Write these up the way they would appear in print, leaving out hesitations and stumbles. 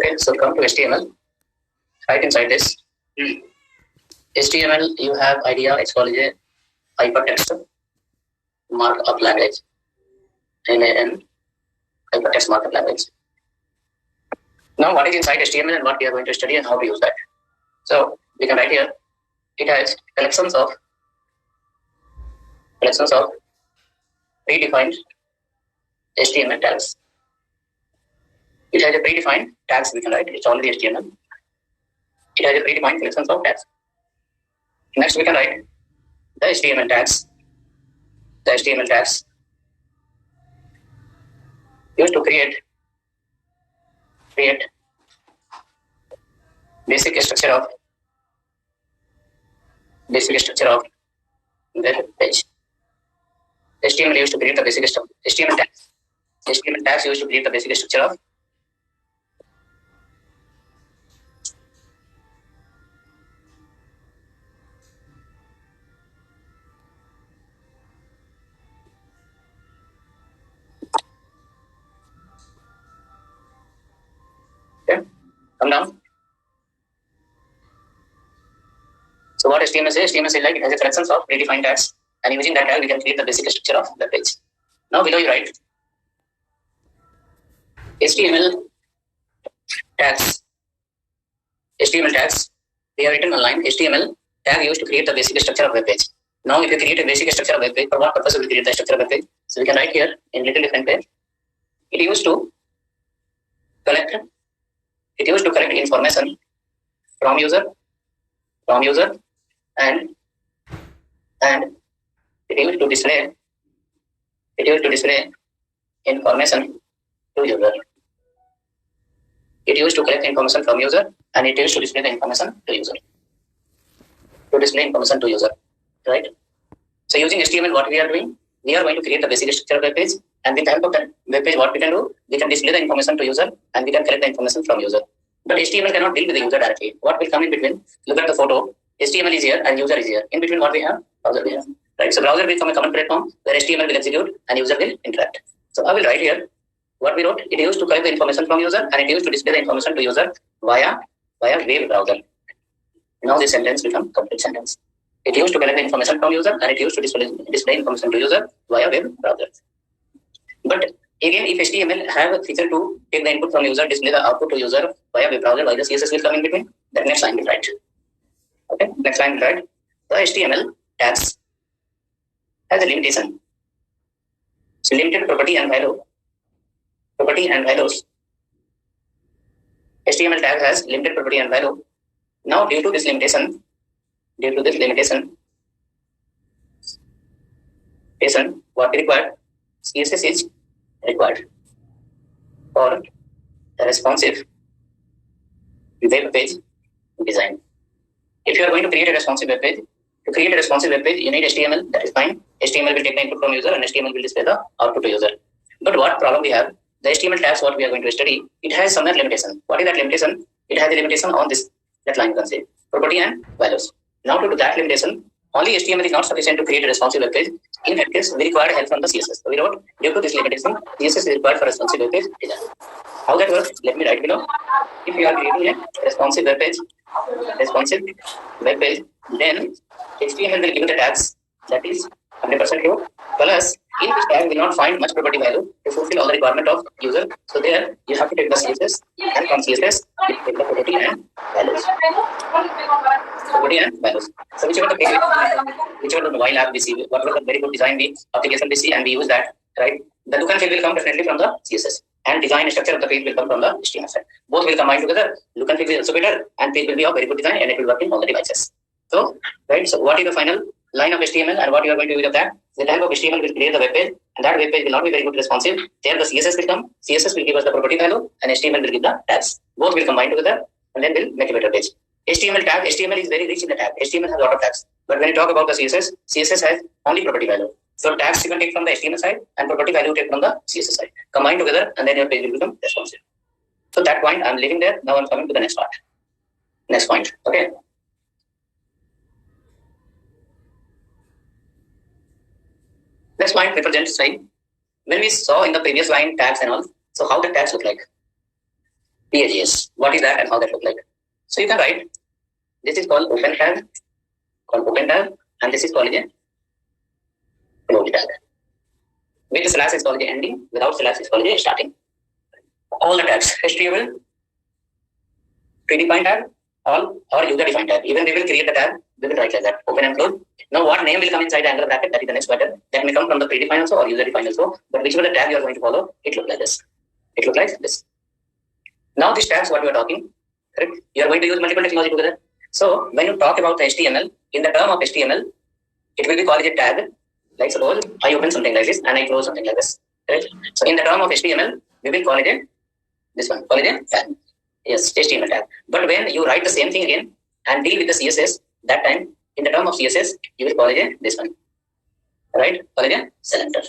Okay, so come to HTML. Right inside this HTML, you have idea, it's called a hypertext markup language, MAN, hypertext markup language. Now, what is inside HTML and what we are going to study and how to use that? So we can write here. It has collections of predefined HTML tags. It has a predefined tags we can write. It's already HTML. It has a predefined collections of tags. Next, we can write the HTML tags. The HTML tags used to create basic structure of web page. HTML used to create the basic structure. HTML tags used to create the basic structure of come down. So what HTML says? HTML says like it has a collections of predefined tags, and using that tag we can create the basic structure of the page. Now below you write HTML tags. HTML tags. We have written one line. HTML tag used to create the basic structure of web page. Now if you create a basic structure of web page, for what purpose will we create the structure of web page? So we can write here in little different way. It used to collect information from user and it used to display information to user. It used to collect information from user and it used to display the information to user. Right? So using HTML, what we are doing? We are going to create the basic structure of web page, and with the help of that web page, what we can do? We can display the information to user and we can collect the information from user. But HTML cannot deal with the user directly. What will come in between? Look at the photo. HTML is here and user is here. In between, what we have? Browser we have. Right? So browser will become a common platform where HTML will execute and user will interact. So I will write here what we wrote. It used to collect the information from user and it used to display the information to user via web browser. Now this sentence becomes complete sentence. It used to collect the information from user and it used to display information to user via web browser. But again, if HTML have a feature to take the input from user, display the output to user via web browser, why the CSS will come in between? That next line will write. Okay, next line will write. The HTML tags has a limitation. So limited property and values. HTML tag has limited property and value. Now due to this limitation, what required? CSS is required for a responsive web page design. If you are going to create a responsive web page, you need HTML. That is fine. HTML will take the input from user and HTML will display the output to user. But what problem we have? The HTML tags, what we are going to study, it has somewhere limitation. What is that limitation? It has a limitation on that line, you can say, property and values. Now to do that limitation, only HTML is not sufficient to create a responsive web page. In that case, we require help from the CSS. So we wrote, due to this limitation, CSS is required for responsive web page design. How that works? Let me write below. If you are creating a responsive web page, then HTML will give the tags that is 100% true. Plus, in this tag, we will not find much property value to fulfill all the requirement of user. So there, you have to take the CSS, and from CSS, you take the property and values. So whichever the mobile app we see, whatever the very good design application we see, and we use that, right? The look and feel will come definitely from the CSS, and design structure of the page will come from the HTML side. Both will combine together. Look and feel will also better, and page will be of very good design, and it will work in all the devices. So, right. So, what is the final line of HTML, and what you are going to do with that? The type of HTML will create the web page, and that web page will not be very good responsive. There, the CSS will come. CSS will give us the property value, and HTML will give the tags. Both will combine together, and then will make a better page. HTML is very rich in the tag. HTML has a lot of tags. But when you talk about the CSS has only property value. So tags you can take from the HTML side and property value take from the CSS side. Combine together and then your page will become responsive. So that point I'm leaving there. Now I'm coming to the next part. Next point. Okay. Next point represents style. When we saw in the previous line tags and all, so how the tags look like? PAGS. What is that and how that look like? So you can write, this is called open tag, and this is called a close tag. With the slash is called the ending, without slash is called the starting. All the tags, HTML, predefined tag, all or user defined tag. Even we will create the tag, we will write like that, open and close. Now what name will come inside the angle bracket, that is the next pattern. That may come from the predefined also or user defined also. But whichever the tag you are going to follow, it looks like this. It looks like this. Now these tags, what we are talking, correct? You are going to use multiple technology together. So when you talk about the HTML, in the term of HTML, it will be called a tag. Like suppose I open something like this and I close something like this. Correct? So in the term of HTML, we will call it a this one, call it a tag. Yes, HTML tag. But when you write the same thing again and deal with the CSS, that time in the term of CSS, you will call it a this one. Right? Call it a selector.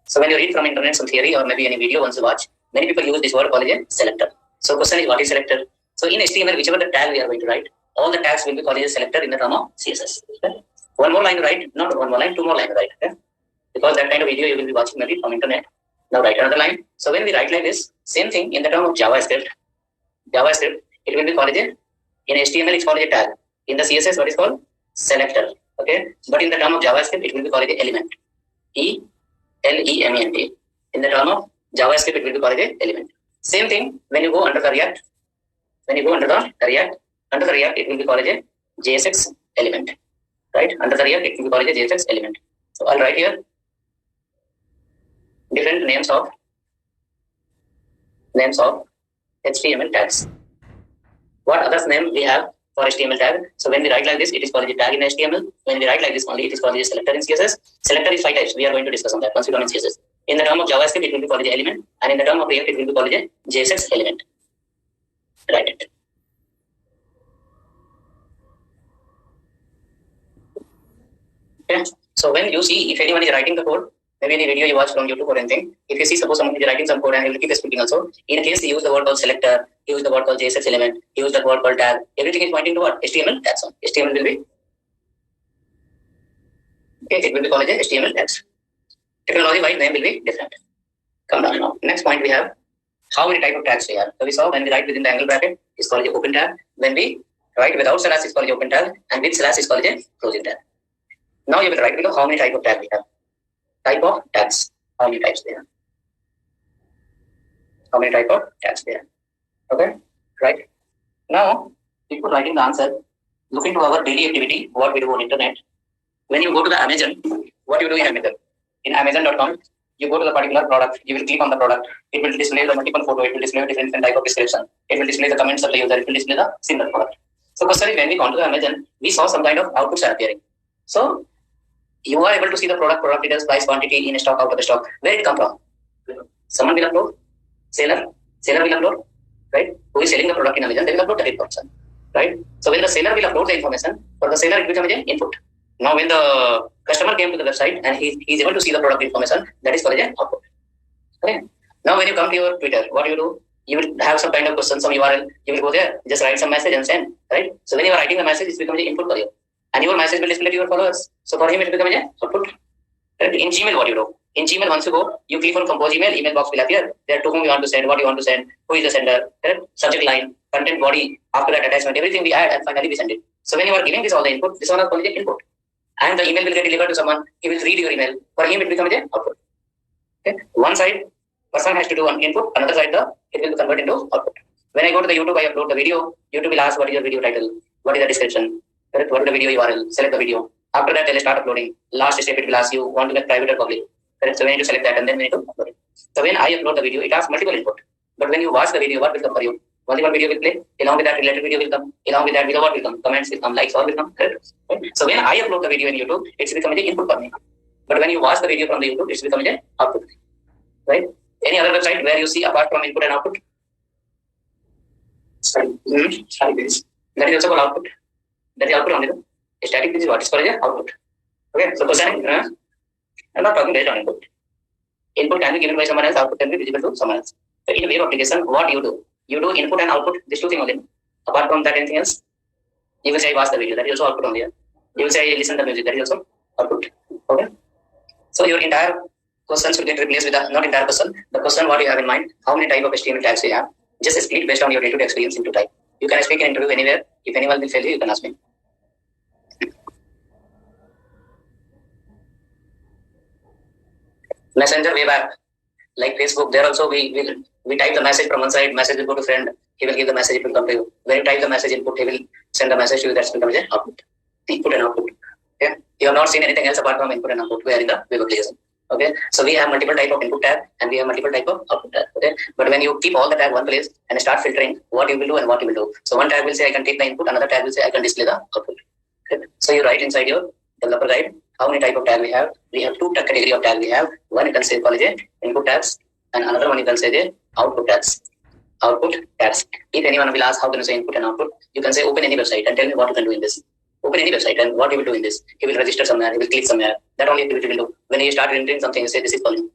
So when you read from internet some theory or maybe any video once you watch, many people use this word called a selector. So question is, what is selector? So in HTML, whichever the tag we are going to write, all the tags will be called a selector in the term of CSS. Okay? One more line to write, not one more line, two more lines to write. Okay? Because that kind of video you will be watching maybe from internet. Now write another line. So when we write like this, same thing in the term of JavaScript, it will be called a, in HTML it's called a tag. In the CSS, what is called? Selector. Okay? But in the term of JavaScript, it will be called a element. E-L-E-M-E-N-T. In the term of JavaScript, it will be called a element. Same thing when you go under the React. Under the React, it will be called a JSX element. Right? Under the React, it will be called a JSX element. So I'll write here different names of HTML tags. What others name we have for HTML tag? So when we write like this, it is called a tag in HTML. When we write like this only, it is called a selector in CSS. Selector is 5 types. We are going to discuss on that once we come in CSS. In the term of JavaScript, it will be called a element, and in the term of React, it will be called a JSX element. Write it. Okay. So when you see, if anyone is writing the code, maybe any video you watch from YouTube or anything, if you see suppose someone is writing some code and he will keep speaking also, in case he use the word called selector, he use the word called JSX element, he use the word called tag, everything is pointing to what? HTML tags on. HTML will be, okay, it will be called as HTML tags. Technology wise name will be different. Come down now. Next point we have, how many type of tags we have. So we saw when we write within the angle bracket, it's called the open tag. When we write without slash, it's called the open tag, and with slash, it's called the closing tag. Now you will write below how many type of tags we have. Type of tags. How many types there? How many type of tags there? Okay, right. Now, before writing the answer, look into our daily activity, what we do on internet. When you go to the Amazon, what you do in Amazon? In Amazon.com, you go to the particular product, you will click on the product, it will display the multiple photo, it will display different type of description, it will display the comments of the user, it will display the similar product. So question is, when we go to the Amazon, we saw some kind of outputs are appearing. So you are able to see the product details, price, quantity, in stock, out of the stock. Where it come from? Someone will upload, seller will upload, right? Who is selling the product in Amazon, they will upload the information, right? So when the seller will upload the information, for the seller it becomes an input. Now when the customer came to the website and he is able to see the product information, that is called an output. Okay. Now when you come to your Twitter, what do? You will have some kind of question, some URL, you will go there, just write some message and send, right? So when you are writing the message, it becomes the input for you. And your message will display to your followers. So for him, it becomes an output. Right? In Gmail, what you do? In Gmail, once you go, you click on compose email, email box will appear. There to whom you want to send, what you want to send, who is the sender, correct? Subject line, content, body, after that attachment, everything we add and finally we send it. So when you are giving this all the input, this one is called the input. And the email will get delivered to someone, he will read your email. For him, it becomes an output. Okay? One side, person has to do one input, another side, it will convert into output. When I go to the YouTube, I upload the video, YouTube will ask what is your video title, what is the description, correct? What is the video URL, select the video. After that, they'll start uploading. Last step, it will ask you, want to get private or public. Correct? So we need to select that and then we need to upload it. So when I upload the video, it asks multiple input. But when you watch the video, what will come for you? Only one video will play, along with that related video will come, along with that video what will come, comments will come, likes all will come, correct? Right? So when I upload the video in YouTube, it's becoming the input for me. But when you watch the video from the YouTube, it's becoming the output. Right? Any other website where you see apart from input and output? That is also called output. That is output only. Static is what is called output. Okay, so question, I'm not talking based on input. Input can be given by someone else, output can be visible to someone else. So in a web application, what you do? You do input and output, these two things only. Apart from that, anything else? You will say I watch the video, that is also output only. You will say I listen to the music, that is also output. Okay. So your entire question should get replaced with not entire question. The question what you have in mind, how many type of HTML tags we have, Just split based on your day-to-day experience into type. You can speak in interview anywhere. If anyone will fail you can ask me. Messenger web app, like Facebook, there also we type the message from one side, message will go to friend, he will give the message, it will come to you. When you type the message input, he will send the message to you, that's becomes an output. Input and output. Okay. You have not seen anything else apart from input and output. We are in the web application. Okay. So we have multiple type of input tag and we have multiple type of output tag. Okay. But when you keep all the tag one place and start filtering what you will do and what you will do. So one tag will say I can take the input, another tag will say I can display the output. Okay. So you write inside your developer guide how many type of tag we have. We have two category of tag we have. One you can say call it input tags and another one you can say the output tags. Output tags. If anyone will ask how can you say input and output, you can say open any website and tell me what you can do in this. Open any website and what you will do in this. He will register somewhere, he will click somewhere. That only activity will do. When you start entering something, you say this is called input.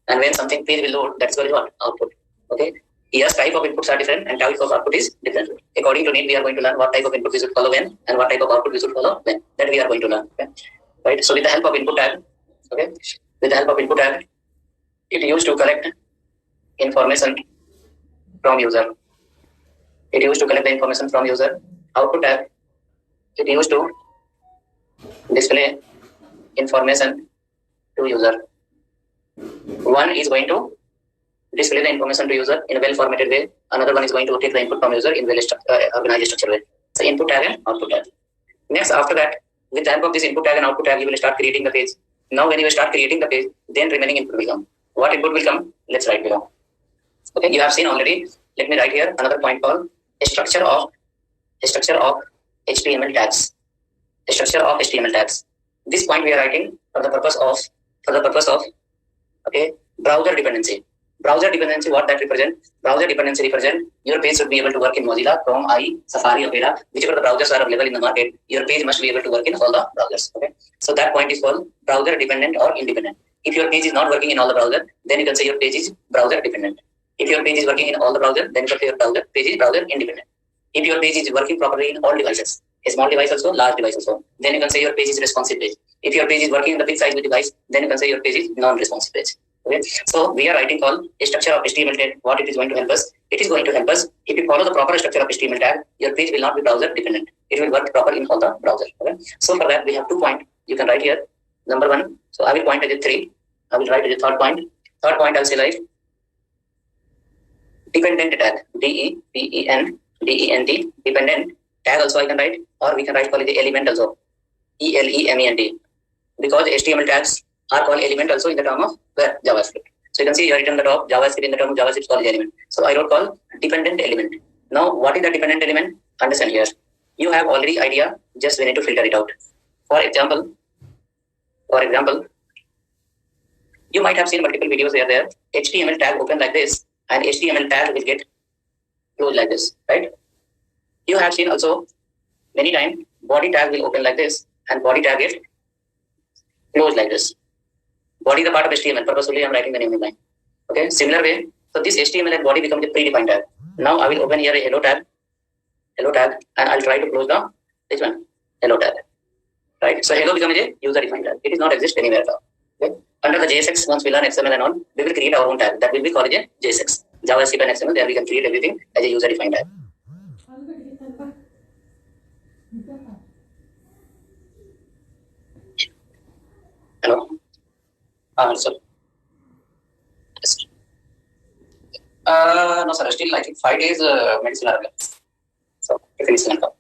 And when something page will load, that's called what? Output. Okay. Yes, type of inputs are different and type of output is different. According to need, we are going to learn what type of input we should follow when and what type of output we should follow when. That we are going to learn. Okay. Right. So with the help of input tag, okay, with the help of input tag, it used to collect information from user. It used to collect the information from user. Output tag, it used to display information to user. One is going to display the information to user in a well formatted way. Another one is going to take the input from user in well organized structured way. So input tag and output tag. Next, after that, with the help of this input tag and output tag, you will start creating the page. Now, when you start creating the page, then remaining input will come. What input will come? Let's write below. Okay, you have seen already. Let me write here another point called a structure of HTML tags. A structure of HTML tags. This point we are writing for the purpose of okay, browser dependency. Browser dependency, what that represent? Browser dependency represent your page should be able to work in Mozilla, Chrome, IE, Safari, Opera, whichever the browsers are available in the market. Your page must be able to work in all the browsers. Okay, so that point is called browser dependent or independent. If your page is not working in all the browser, then you can say your page is browser dependent. If your page is working in all the browser, then you can say your page is browser independent. If your page is working properly in all devices, a small device also, large device also, then you can say your page is responsive page. If your page is working in the big size of device, then you can say your page is non-responsive page. Okay, so we are writing called a structure of HTML tag. What it is going to help us? It is going to help us if you follow the proper structure of HTML tag. Your page will not be browser dependent. It will work proper in all the browser. Okay, so for that we have 2 points. You can write here. Number 1. So I will point as a 3. I will write as a third point. Third point I'll say like dependent tag. DEPENDENT. Dependent tag also I can write, or we can write call it the element also. ELEMENT. Because HTML tags are called element also in the term of JavaScript. So you can see here written the top JavaScript in the term of JavaScript is called element. So I wrote called dependent element. Now what is the dependent element? Understand here. You have already idea, just we need to filter it out. For example, you might have seen multiple videos there. HTML tag open like this and HTML tag will get closed like this, right? You have seen also many times body tag will open like this and body tag is closed like this. Body is the part of HTML. Purposefully I am writing the name in line. Okay, similar way. So this HTML and body becomes a predefined tag. Now I will open here a hello tag, and I'll try to close this one, hello tag. Right. So hello becomes a user defined tag. It is not exist anywhere at all. Okay. Under the JSX, once we learn XML and all, we will create our own tag. That will be called a JSX. JavaScript and XML. There we can create everything as a user defined tag. Hello. Sir. No, sir. Still, I think 5 days medicine are available. So, finish the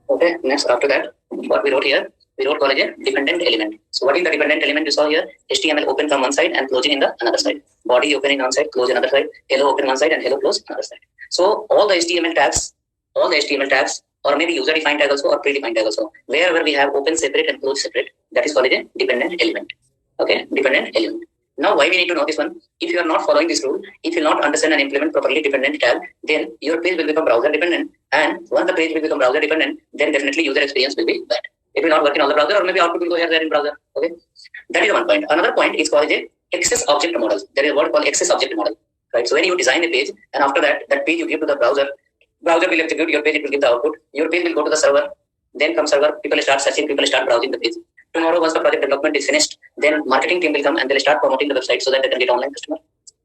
okay. Next, after that, what we wrote here, we wrote called a dependent element. So, what is the dependent element you saw here? HTML open from one side and closing in the another side. Body open in one side, close another side. Hello open one side and hello close another side. So, all the HTML tags, or maybe user defined tag also or predefined tag also, wherever we have open separate and close separate, that is called a dependent element. Okay, dependent element. Now, why we need to know this one? If you are not following this rule, if you will not understand and implement properly dependent tag, then your page will become browser dependent. And once the page will become browser dependent, then definitely user experience will be bad. It will not work in all the browser, or maybe output will go here there in browser. Okay, that is one point. Another point is called a access object model. There is a word called access object model. Right. So when you design a page, and after that page you give to the browser will execute your page. It will give the output. Your page will go to the server. Then come server. People start searching. People start browsing the page. Tomorrow, once the project development is finished, then marketing team will come and they'll start promoting the website so that they can get online customer.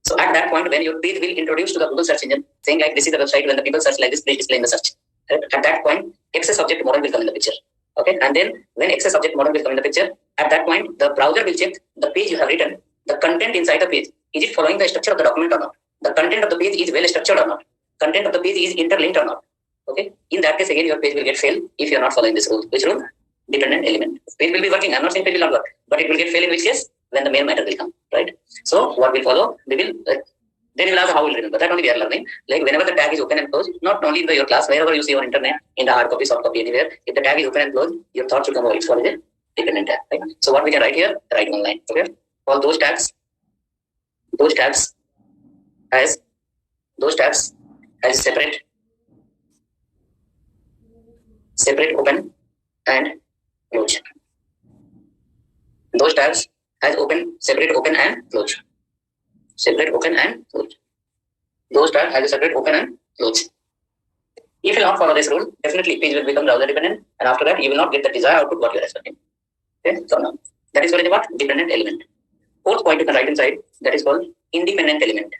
So at that point, when your page will introduce to the Google search engine, saying like this is the website, when the people search like this, please display in the search. Right? At that point, access object model will come in the picture. Okay, and then when access object model will come in the picture, at that point the browser will check the page you have written, the content inside the page, is it following the structure of the document or not? The content of the page is well structured or not? Content of the page is interlinked or not? Okay, in that case again your page will get fail if you are not following this rule. Which rule? Dependent element. Page will be working. I'm not saying page will not work, but it will get fail in which case? When the main matter will come, right? So what will follow? We will then we'll ask how we'll remember. That only we are learning. Like whenever the tag is open and closed, not only in your class, wherever you see on internet, in the hard copy, soft copy, anywhere, if the tag is open and closed, your thought should come over. It's called a dependent tag. Right? So what we can write here, write one line. Okay, all those tags as separate open and close. Those tags has separate open and close. Separate open and close. Those tags has a separate open and close. If you not follow this rule, definitely page will become browser dependent, and after that you will not get the desired output what you are expecting. Okay, so now that is called what? Dependent element. Fourth point you can write inside, that is called independent element.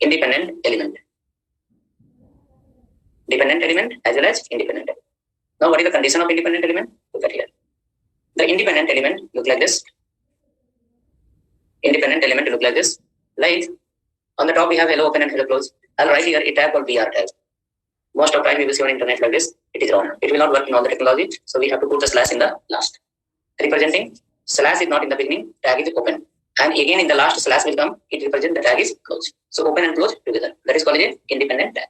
Independent element. Dependent element as well as independent element. Now what is the condition of independent element? Look at here. The independent element look like this. Independent element look like this. Like on the top we have hello open and hello close. I'll write here a tag called BR tag. Most of the time we will see on internet like this. It is wrong. It will not work in all the technology. So we have to put the slash in the last. Representing slash is not in the beginning, tag is open. And again in the last slash will come, it represents the tag is closed. So open and close together. That is called an independent tag.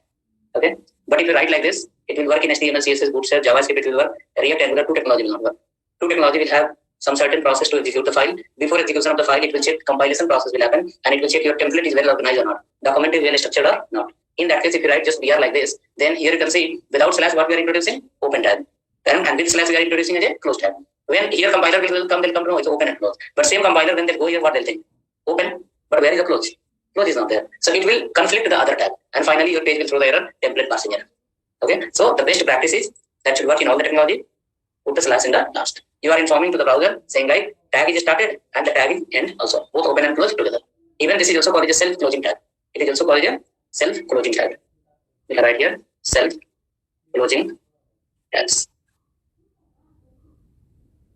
Okay. But if you write like this, it will work in HTML, CSS, Bootstrap, JavaScript, it will work. React, Angular, 2 technology will not work. 2 technology will have some certain process to execute the file. Before execution of the file, it will check compilation process will happen, and it will check your template is well organized or not. Document is well structured or not. In that case, if you write just BR like this, then here you can see without slash what we are introducing, open tag. And with slash we are introducing as a close tag. When here compiler will come, they'll come to know it's open and close. But same compiler when they go here, what they'll think? Open, but where is the close? Close is not there. So it will conflict with the other tag. And finally your page will throw the error, template passing error. Okay, so the best practice is that should work in all the technology. Put the slash in the last. You are informing to the browser saying like tag is started and the tag is end also. Both open and close together. Even this is also called a self-closing tag. It is also called a self-closing tag. We can write here self-closing tags.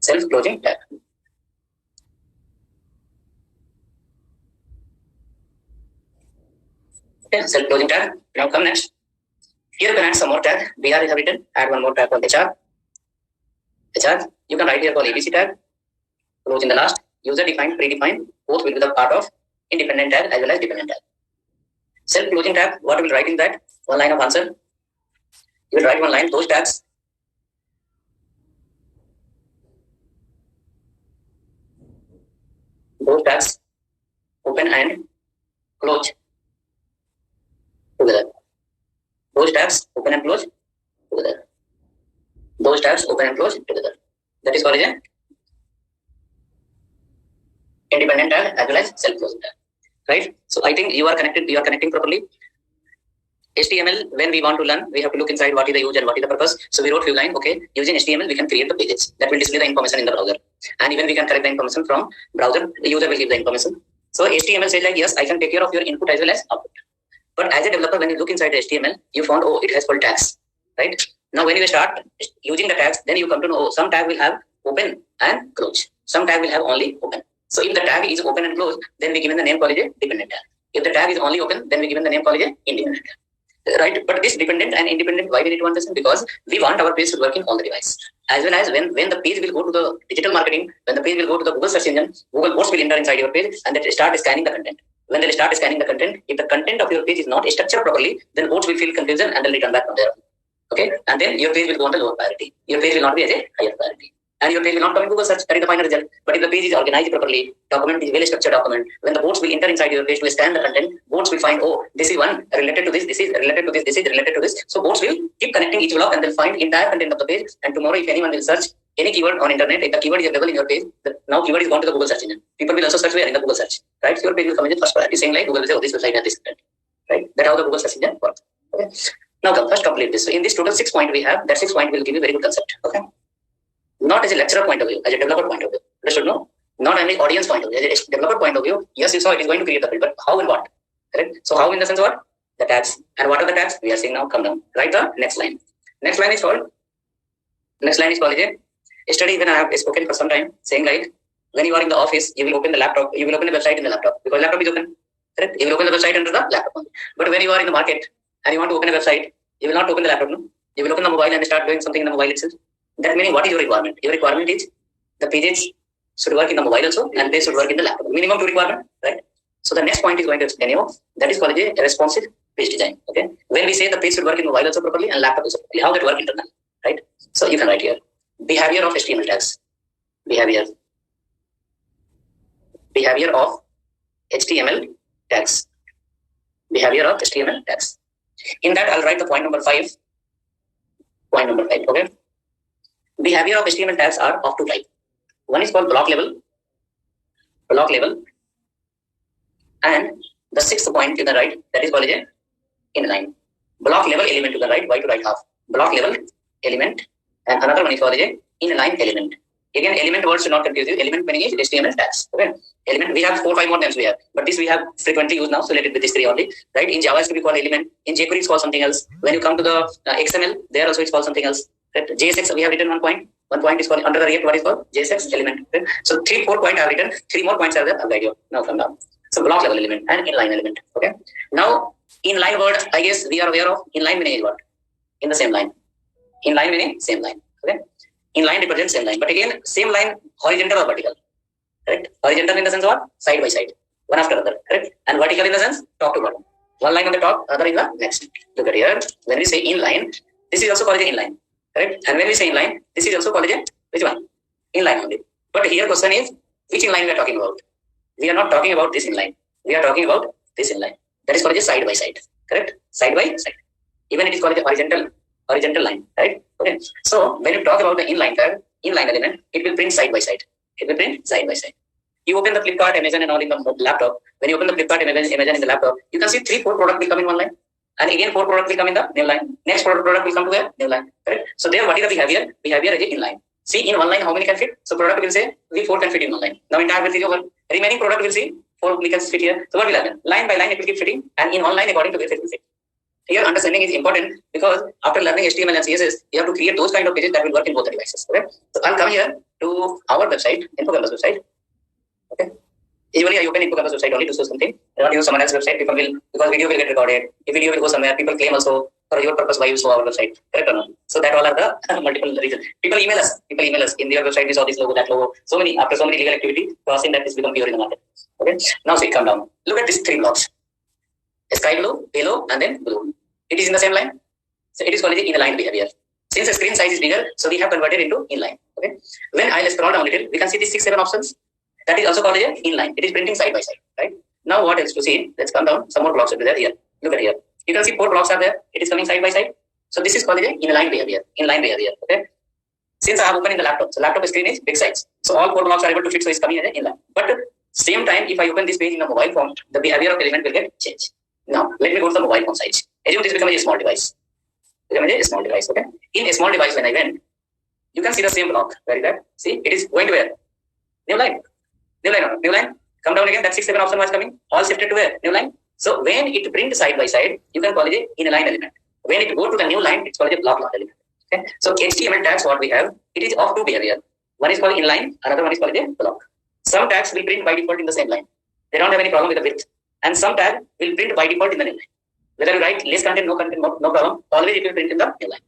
Self-closing tag. Okay, self-closing tag. Now come next. Here you can add some more tag. BR is written. Add one more tag called HR. HR. You can write here called ABC tag. Close in the last. User defined, predefined. Both will be the part of independent tag as well as dependent tag. Self-closing tag. What you will write in that? One line of answer. You will write one line. Those tags. Those tags open and close together. Those tags open and close together. Those tags open and close together. That is called an independent tag as well as self-closing tag. Right? So I think you are connecting properly. HTML, when we want to learn, we have to look inside what is the use and what is the purpose. So we wrote few lines. Okay, using HTML, we can create the pages that will display the information in the browser. And even we can correct the information from browser. The user will give the information. So HTML says like, yes, I can take care of your input as well as output. But as a developer, when you look inside the HTML, you found, oh, it has full tags, right? Now, when you start using the tags, then you come to know, oh, some tag will have open and close. Some tag will have only open. So if the tag is open and close, then we given the name called a dependent tag. If the tag is only open, then we given the name called a independent tag. Right? But this dependent and independent, why we need to understand? Because we want our page to work in all the devices. As well as when the page will go to the digital marketing, when the page will go to the Google search engine, Google bots will enter inside your page and they start scanning the content. When they start scanning the content, if the content of your page is not structured properly, then bots will feel confusion and they'll return back from there. Okay, and then your page will go on the lower priority. Your page will not be as a higher priority. And your page will not come in Google search, that is the final result. But if the page is organized properly, document is well structured document, when the bots will enter inside your page to scan the content, bots will find, oh, this is one related to this, this is related to this, this is related to this. So bots will keep connecting each block and they'll find entire content of the page. And tomorrow, if anyone will search any keyword on internet, if the keyword is available in your page, now keyword is gone to the Google search engine. People will also search where in the Google search, right? So your page will come in the first priority, saying like Google will say, oh, this website has this content, right? That's how the Google search engine works. Okay. Now come first complete this. So in this total 6 point we have, that 6 point will give you very good concept. Okay. Not as a lecturer point of view, as a developer point of view. Understood? No? Not only audience point of view, developer point of view. Yes, you saw it is going to create the field, but how and what? Correct. So how in the sense what? The tags. And what are the tags? We are seeing now. Come down. Write the next line. Next line is called. Next line is called a study. When I have spoken for some time, saying like when you are in the office, you will open the laptop. You will open the website in the laptop because laptop is open. Correct. You will open the website under the laptop. But when you are in the market and you want to open a website, you will not open the laptop. No? You will open the mobile and start doing something in the mobile itself. That meaning, what is your requirement? Your requirement is the pages should work in the mobile also, and they should work in the laptop. Minimum two requirement, right? So the next point is going to explain you. That is called a responsive page design. Okay. When we say the page should work in mobile also properly and laptop also properly, how that work internally, right? So you can write here behavior of HTML tags. Behavior of HTML tags. Behavior of HTML tags. In that, I'll write the point number 5. Point number 5. Okay. Behavior of HTML tags are of two types. One is called block level, and the sixth point to the right, that is called a inline. Block level element to the right, y to right half. Block level element, and another one is called a inline element. Again, element words should not confuse you. Element meaning is HTML tags. Okay. Element, we have 4 or 5 more names we have, but this we have frequently used now, so let it be this 3 only. Right? In JavaScript we call element. In jQuery it's called something else. When you come to the XML, there also it's called something else. Right? JSX we have written 1 point. 1 point is called under the React. What is called JSX element. Okay. So 3, 4 points I have written. 3 more points are there. I'll guide you now from down. So block level element and inline element. Okay. Now inline word, I guess we are aware of. Inline meaning is what? In the same line. Inline meaning same line. Okay. Inline represents same line, but again same line horizontal or vertical. Correct. Horizontal in the sense what? Side by side, one after other. Correct. And vertical in the sense top to bottom. One line on the top, other in the next. Look at here. When we say inline, this is also called an inline. Correct. And when we say inline, this is also called a which one? Inline only. But here question is which inline we are talking about. We are not talking about this inline. We are talking about this inline. That is called a side by side. Correct. Side by side. Even it is called a horizontal line. Right. Okay. So when you talk about the inline tag, inline element, it will print side by side. It will print side by side. You open the Flipkart, Amazon and all in the laptop. When you open the Flipkart, Amazon in the laptop, you can see 3, 4 products will come in one line. And again 4 products will come in the new line. Next product will come to the new line. Correct? So there what is the behavior? Behavior is inline. See in one line how many can fit? So product will say we 4 can fit in one line. Now entire will is over. Remaining product will see 4 we can fit here. So what will happen? Line by line it will keep fitting, and in one line according to which it will fit. Here understanding is important because after learning HTML and CSS, you have to create those kind of pages that will work in both the devices. Okay. So I'll come here to our website, InfoCampus website. Okay. Usually I open InfoCampus website only to show something. I don't use someone else's website. People will, because video will get recorded. If video will go somewhere, people claim also for your purpose why you saw our website. Correct or not? So that all are the multiple reasons. People email us. In their website we saw this logo, that logo. So many, after so many legal activity, crossing that is become pure in the market. Okay. Now see, come down. Look at these 3 blocks. Sky blue, yellow, and then blue. It is in the same line. So it is called the inline behavior. Since the screen size is bigger, so we have converted into inline. Okay. When I scroll down a little, we can see the 6, 7 options. That is also called a inline. It is printing side by side. Right. Now what else to see? Let's come down. Some more blocks will be there here. Look at here. You can see 4 blocks are there. It is coming side by side. So this is called the inline behavior. Inline behavior. Okay. Since I have opened in the laptop, so laptop screen is big size. So all 4 blocks are able to fit. So it's coming as an inline. But same time, if I open this page in a mobile form, the behavior of element will get changed. Now let me go to the mobile phone side. Assume this becomes a small device. Okay. In a small device, when I went, you can see the same block. Where is that? See, it is going to where? New line. Come down again. That 6, 7 option was coming. All shifted to where? New line. So when it print side by side, you can call it a inline element. When it go to the new line, it's called a block element. Okay. So HTML tags, what we have, it is of 2 behavior. One is called inline. Another one is called a block. Some tags will print by default in the same line. They don't have any problem with the width. And some tag will print by default in the new line. Whether you write less content, no problem. Always it will print in the new line.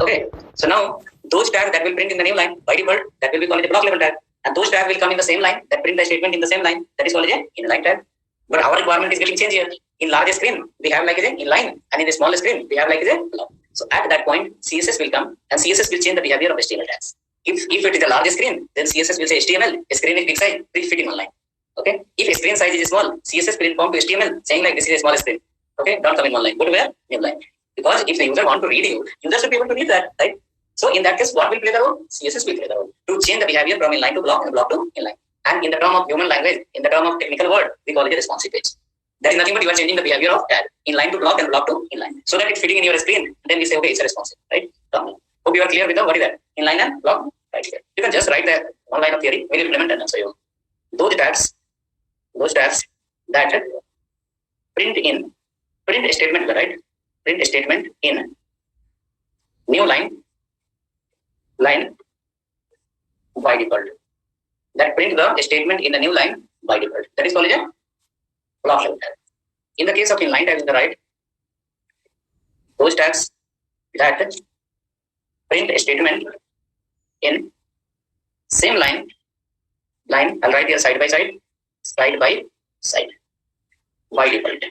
Okay. So now those tags that will print in the new line by default, that will be called the block level tag. And those tags will come in the same line that print the statement in the same line. That is called a inline tag. But our requirement is getting changed here. In larger screen, we have like a inline, and in the smaller screen, we have like a block. So at that point, CSS will come, and CSS will change the behavior of HTML tags. If it is a larger screen, then CSS will say HTML, screen is big size, please fit in one line. Okay. If screen size is small, CSS will inform to HTML saying like this is a small screen. Okay, don't come in one line. Go to where? New line. Because if the user want to read you, user should be able to read that, right? So in that case, what will play the role? CSS will play the role to change the behavior from inline to block and block to inline. And in the term of human language, in the term of technical word, we call it a responsive page. That is nothing but you are changing the behavior of tag inline to block and block to inline, so that it's fitting in your screen. Then we say, okay, it's a responsive, right? Hope you are clear with the what is that? Inline and block, right here. You can just write that one line of theory. We'll implement and answer you. those tags that print a statement, right? Print a statement in new line by default. That print the statement in the new line by default. That is called a block level tag. In the case of inline tag in the right, those tags that print a statement in same line, I'll write here side by side, by default.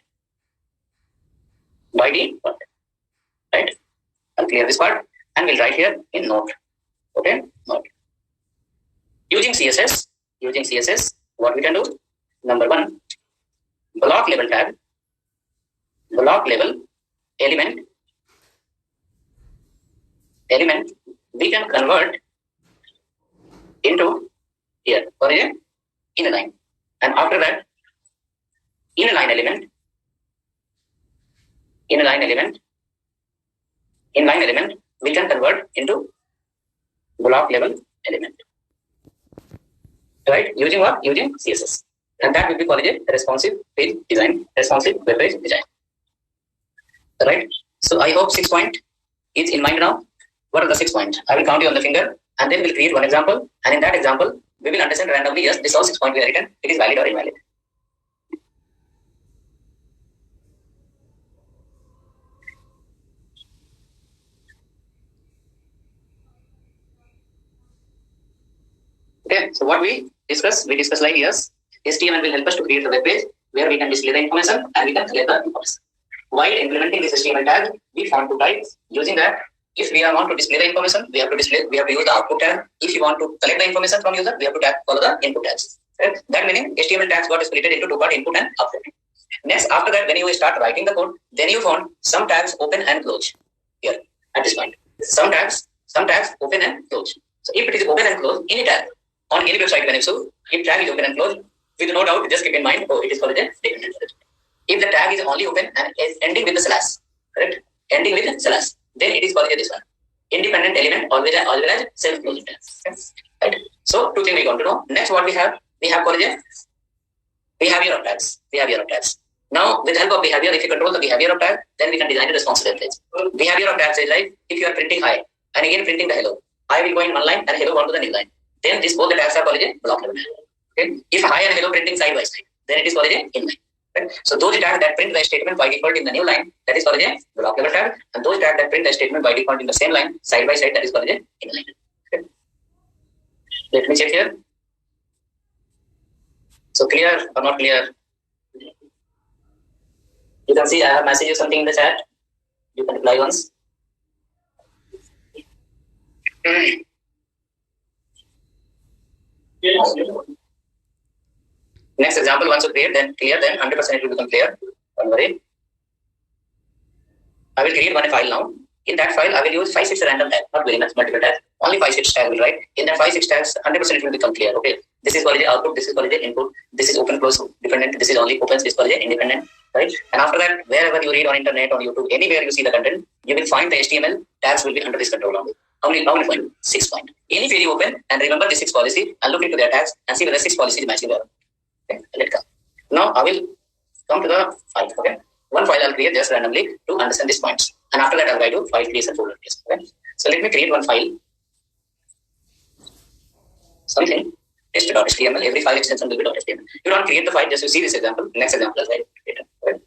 Right? I'll clear this part and we'll write here in note. Okay, note. Using CSS, what we can do? Number one, block level tag, element we can convert into here or in a line, and after that inline element we can convert into block level element, right? Using what? Using CSS, and that will be called a responsive web page design, right? So I hope 6 point is in mind now. What are the 6 points? I will count you on the finger, and then we'll create one example, and in that example we will understand randomly, yes, this all 6 points we are written, it is valid or invalid. Okay, so what we discuss like, yes, HTML will help us to create the web page where we can display the information and we can clear the information. While implementing this HTML tag, we want to type using that. If we want to display the information, we have to use the output tag. If you want to collect the information from user, we have to follow the input tags. Right? That meaning HTML tags got split into 2 parts, input and output. Next, after that, when you start writing the code, then you found some tags open and close here at this point. Some tags open and close. So if it is open and close, any tag on any website when you show, if tag is open and closed, with no doubt, just keep in mind, it is called a dependent. If the tag is only open and is ending with the slash, correct? Ending with slash, then it is called this one. Independent element always as self-closing tag. Right? So 2 things we got to know. Next, what we have called a behavior of tags. Now, with the help of behavior, if you control the behavior of tag, then we can design a responsive web page. Behavior of tags is like if you are printing hi and again printing the hello. I will go in one line and hello go to the new line. Then both the tags are called a block level tag. Okay? If hi and hello printing side by side, then it is called a inline. Right? So those tags that print the statement by default in the new line, that is called a block level tag, and those tags that print the statement by default in the same line side by side, that is called a inline. Okay? Let me check here. So clear or not clear? You can see I have messaged you something in the chat. You can reply once. Next example, once you create, then clear, then 100% it will become clear. Don't worry. I will create one file now. In that file, I will use 5-6 random tags, not very much multiple tags. Only 5-6 tags will write. In that 5-6 tags, 100% it will become clear. Okay. This is called the output. This is called the input. This is open, close, dependent. This is only open. This is called the independent. Right. And after that, wherever you read on internet, on YouTube, anywhere you see the content, you will find the HTML tags will be under this control only. How many point? 6 point. Any page you open and remember the 6 policy and look into their tags and see whether 6 policy is matching there. Okay. Let's go. Now I will come to the file. Okay. One file I'll create just randomly to understand these points. And after that, I'll guide you file creation folder creation. Okay. So let me create one file. Something test.html. Every file extension will be .html. You don't create the file, just you see this example. Next example is right. Okay.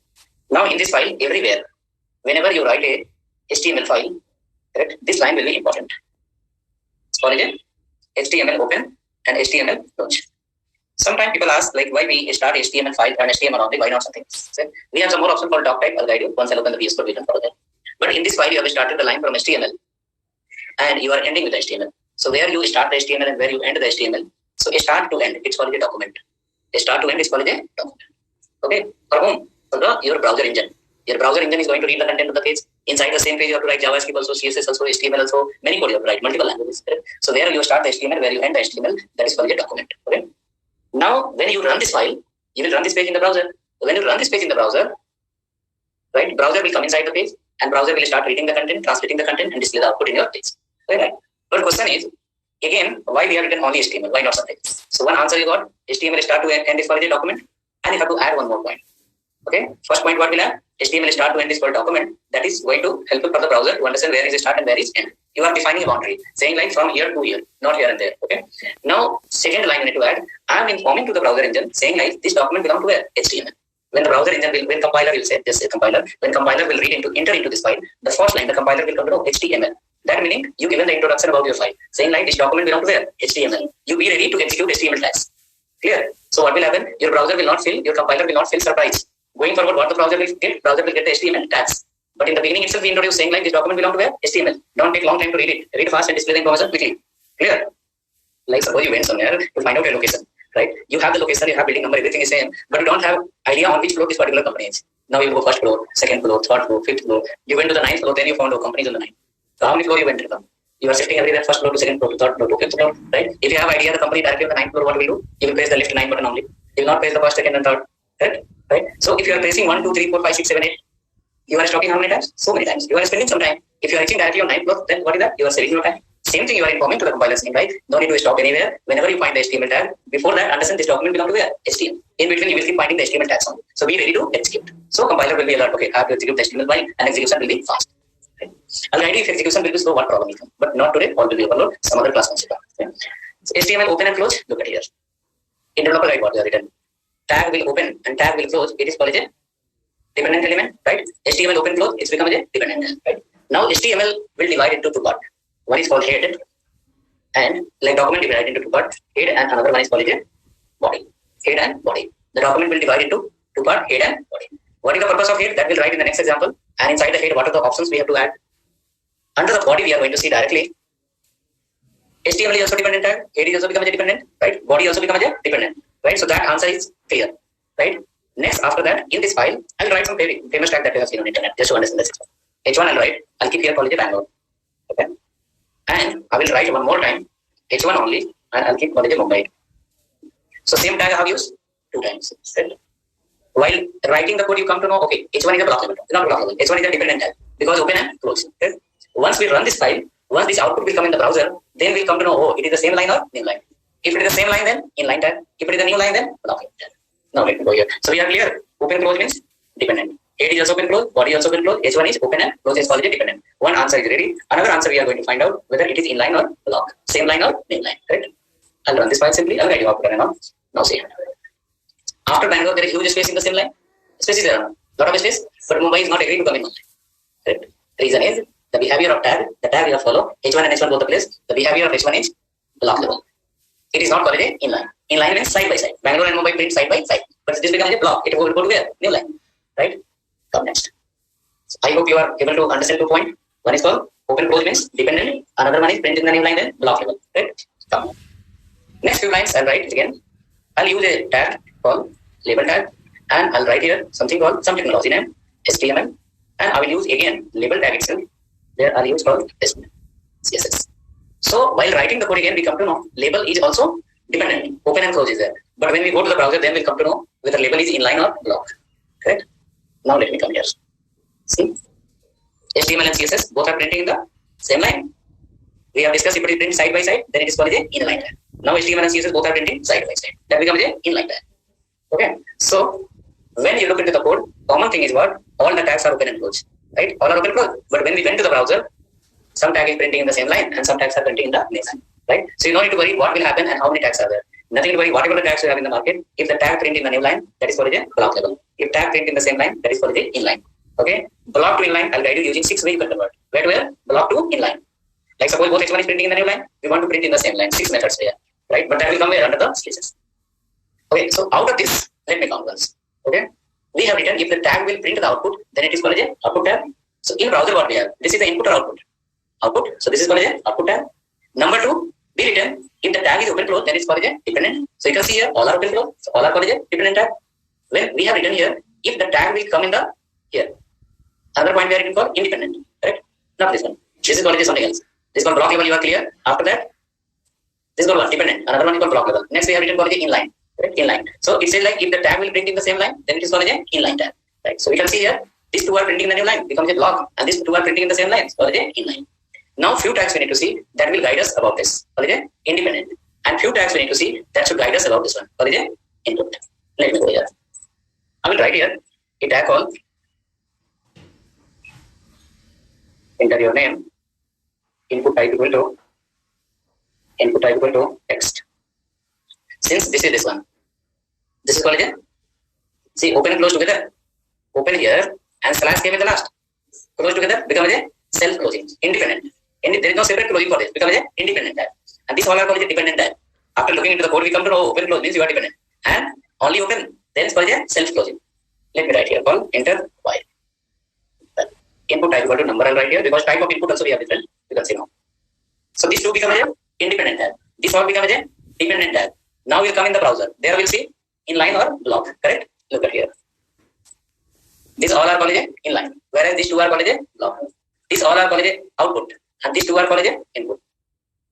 Now in this file, everywhere, whenever you write a HTML file, correct, this line will be important. It's called HTML open and HTML close. Sometimes people ask like why we start HTML file and HTML only, why not something? So we have some more option called doc type. I'll guide you. Once I open the VS Code, we can follow that. But in this file, you have started the line from HTML and you are ending with HTML. So where you start the HTML and where you end the HTML. So a start to end, it's called a document. A start to end is called a document. Okay. For whom? For your browser engine. Your browser engine is going to read the content of the page. Inside the same page, you have to write JavaScript also, CSS also, HTML also, many code you have to write, multiple languages. Correct? So where you start the HTML, where you end the HTML, that is called a document. Okay. Now, when you run this file, you will run this page in the browser. So when you run this page in the browser, right, browser will come inside the page and browser will start reading the content, translating the content and display the output in your page. Right? But question is, again, why we have written only HTML? Why not something? So one answer you got, HTML start to end is for the document, and you have to add one more point. Okay, first point what we'll have, HTML start to end is for a document. That is going to help for the browser to understand where is the start and where is end. You are defining a boundary, saying like from here to here, not here and there. Okay. Now, second line you need to add, I am informing to the browser engine, saying like this document belongs to where? HTML. When the browser engine will, when compiler will say, just say compiler, when compiler will enter into this file, the first line, the compiler will come to know HTML. That meaning you given the introduction about your file, saying like this document belongs to where? HTML. You be ready to execute HTML tags. Clear? So what will happen? Your browser will not fill, your compiler will not feel surprised. Going forward, what the browser will get the HTML tags. But in the beginning itself, we introduce saying like this document belongs to where? HTML. Don't take long time to read it. Read fast and display the information quickly. Clear? Like suppose you went somewhere to find out your location, right? You have the location, you have building number, everything is same, but you don't have idea on which floor this particular company is. Now you go first floor, second floor, third floor, fifth floor. You went to the ninth floor, then you found your companies on the ninth. So how many floor you went to them? You are shifting everywhere, first floor to second floor to third floor to fifth floor, right? If you have idea the company directly on the ninth floor, what will you do? You will press the left 9 button only. You will not press the first, second, and third, right? So if you are pressing 1, 2, 3, 4, 5, 6, 7, 8, you are stopping how many times? So many times. You are spending some time. If you are reaching directly on 9th floor, then what is that? You are saving your time. Same thing you are informing to the compiler saying, right? No need to stop anywhere. Whenever you find the HTML tag, before that, understand this document belongs to where? HTML. In between, you will keep finding the HTML tags only. So be ready to execute. So compiler will be alert. Okay, I have to execute the HTML file, and execution will be fast. Okay. I'll guide you if execution will be slow, what problem will come. But not today. All will be overload. Some other class consider. Okay. So HTML open and close. Look at here. In developer guide, what they are written. Tag will open and tag will close. It is called a dependent element, right? HTML open close, it's become a dependent, right? Now HTML will divide into two parts. One is called head, and like document divided into two parts, head, and another one is called a body. Head and body. The document will divide into two parts, head and body. What is the purpose of head? That will write in the next example. And inside the head, what are the options we have to add? Under the body, we are going to see directly. HTML is also dependent tag. Head is also become a dependent, right? Body also become a dependent, right? So that answer is clear, right? Next, after that, in this file, I will write some famous tag that you have seen on internet, just to understand this. H1 I'll write, I'll keep here college Bangalore. Okay. And I will write one more time, H1 only, and I'll keep college Mumbai. So same tag I have used 2 times. Right? While writing the code, you come to know, okay, H1 is a blockable, not blockable. H1 is a dependent tag, because open and close. Okay? Once we run this file, once this output will come in the browser, then we'll come to know, oh, it is the same line or new line. If it is the same line, then inline tag. If it is a new line, then blockable tag. Now let me go here. So we are clear. Open close means dependent. Head is also open close. Body also open close. H1 is open and close is called dependent. One answer is ready. Another answer we are going to find out whether it is inline or block. Same line or new line. Right? I'll run this file simply. I'll write you how to run now. Now see. After Bangalore, there is huge space in the same line. Space is there. Lot of space. But Mumbai is not agreeing to come in Mumbai. Right? Reason is the behavior of tag. The tag you have follow. H1 and H1 both the place. The behavior of H1 is block level. It is not called a inline. Inline means side by side. Bangalore and Mumbai print side by side. But this becomes a block. It will go to where? New line. Right? Come next. So I hope you are able to understand 2 points. One is called open close means dependent. Another one is print in the new line then block level. Right? Come. Next few lines I'll write again. I'll use a tag called label tag. And I'll write here something called some technology name HTML. And I will use again label tag itself. There I'll use called CSS. So while writing the code again, we come to know label is also dependent. Open and close is there. But when we go to the browser, then we'll come to know whether label is inline or block. Correct? Now let me come here. See? HTML and CSS both are printing in the same line. We have discussed if it is printed side by side, then it is called a inline tag. Now HTML and CSS both are printing side by side. That becomes a inline tag. Okay? So when you look into the code, common thing is what? All the tags are open and close. Right? All are open and close. But when we went to the browser, some tag is printing in the same line and some tags are printing in the next line. Right? So you don't need to worry what will happen and how many tags are there. Nothing to worry. Whatever the tags you have in the market, if the tag print in the new line, that is called a block level. If tag print in the same line, that is called a inline. Okay? Block to inline, I'll guide you using 6 ways you can convert. Where to where? Block to inline. Like suppose both H1 is printing in the new line, we want to print in the same line. 6 methods here. Right? But that will come where? Under the spaces. Okay, so out of this, let me count once. Okay? We have written if the tag will print the output, then it is called a output tag. So in browser what we have? This is the input or output? Output. So this is called a output tag. Number 2, be written if the tag is open close, then it's called a dependent. So you can see here all are open close, so all are called a dependent tag. When we have written here, if the tag will come in the here. Another point we are written called independent. Correct? Not this one. This is called something else. This is called block level, you are clear. After that, this is called what? Dependent. Another one is called block level. Next we have written called inline. Correct? Inline. So it says like if the tag will print in the same line, then it is called a inline tag. Right? So we can see here, these two are printing in the new line, becomes a block, and these two are printing in the same line, it's called a inline. Now few tags we need to see that will guide us about this. Independent. And few tags we need to see that should guide us about this one. Input. Let me go here. I will write here a tag called enter your name, input type equal to text. Since this is this one, this is called see open and close together. Open here and slash came in the last. Close together becomes a self-closing, independent. There is no separate closing for this, becomes an independent tag. And this all are called a dependent tag. After looking into the code, we come to know open close means you are dependent. And only open, then it's called a self-closing. Let me write here called enter while. Input type equal to number I'll write here because type of input also we have different. You can see now. So these two become a independent tag. This all becomes a dependent tag. Now we'll come in the browser. There we'll see inline or block. Correct? Look at here. These all are called a inline, whereas these two are called a block. These all are called a output, and these two are called a input.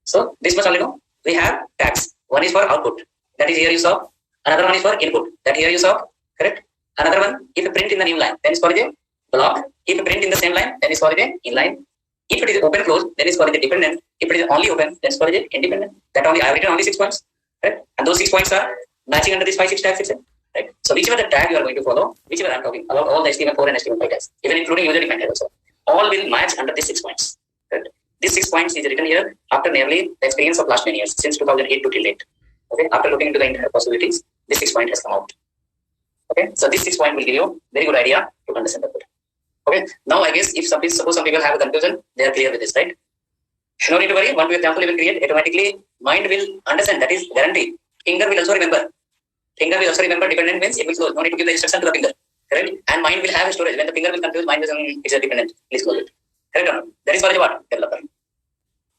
So this much only know. We have tags. One is for output, that is here you saw. Another one is for input, that here you saw. Correct? Another one, if you print in the new line, then it's called a block. If you print in the same line, then it's called a inline. If it is open close, then it's called a dependent. If it is only open, then it's called a independent. That only I have written only 6 points. Right? And those 6 points are matching under these 5-6 tags itself. Right? So whichever the tag you are going to follow, whichever I'm talking about all the HTML4 and HTML5 tags, even including user defined tags also, all will match under these 6 points. Right? These 6 points is written here after nearly the experience of last many years, since 2008 to till date. Okay, after looking into the entire possibilities, this 6 point has come out. Okay, so this 6 point will give you very good idea to understand the code. Okay, now I guess if suppose some people have a confusion, they are clear with this, right? No need to worry. One example you will create automatically. Mind will understand. That is guaranteed. Finger will also remember. Finger will also remember. Dependent means it will close. No need to give the instruction to the finger. Correct? And mind will have a storage. When the finger will confuse, mind will it's a dependent. Please close it. Correct or not? That is for the what? Developer.